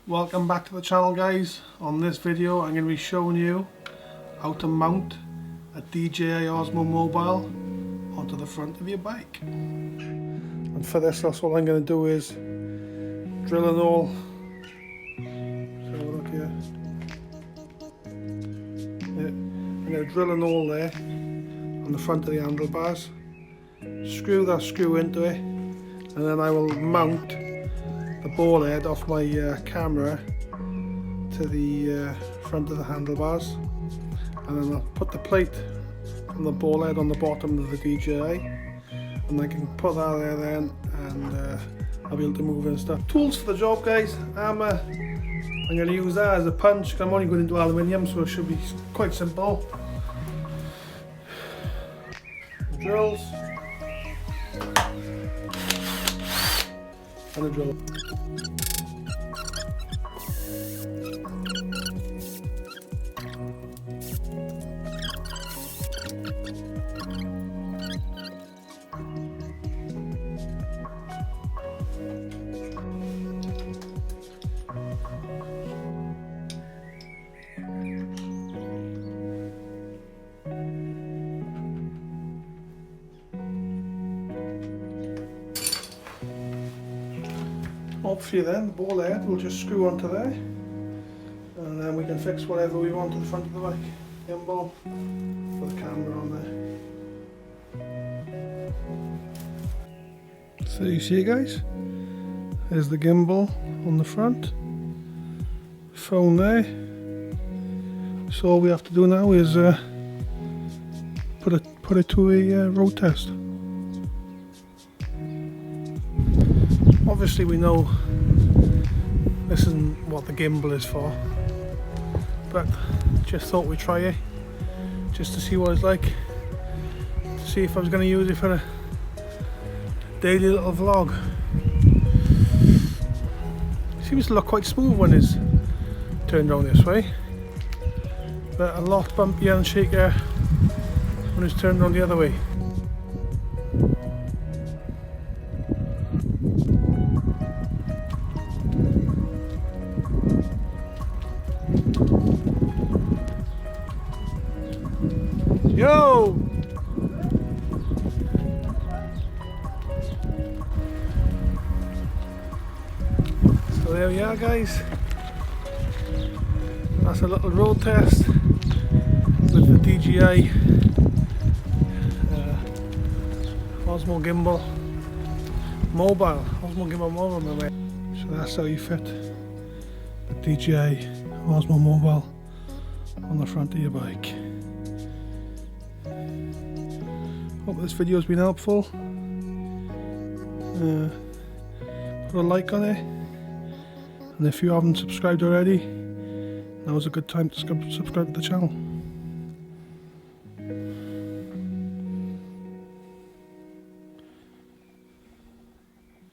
Welcome back to the channel, guys. On this video I'm going to be showing you how to mount a DJI Osmo Mobile onto the front of your bike. And for this, that's all I'm going to do is drill a hole. So look here. I'm going to drill a hole there on the front of the handlebars, screw that screw into it, and then I will mount the ball head off my camera to the front of the handlebars, and then I'll put the plate from the ball head on the bottom of the DJI, and I can put that there then, and I'll be able to move and stuff. Tools for the job, guys. I'm going to use that as a punch. I'm only going into aluminium, so it should be quite simple. Drills and a drill. Hopefully then the ball head will just screw onto there, and then we can fix whatever we want to the front of the bike. Gimbal, put the camera on there. So you see, guys, there's the gimbal on the front, phone there. So all we have to do now is put it to a road test. Obviously we know this isn't what the gimbal is for, but just thought we'd try it just to see what it's like, to see if I was going to use it for a daily little vlog. It seems to look quite smooth when it's turned around this way, but a lot bumpier and shakier when it's turned around the other way. Yo! So there we are, guys. That's a little road test with the DJI Osmo Gimbal Mobile. Osmo Gimbal Mobile. So that's how you fit the DJI Osmo Mobile on the front of your bike. Hope this video has been helpful. Put a like on it, and if you haven't subscribed already, now is a good time to subscribe to the channel.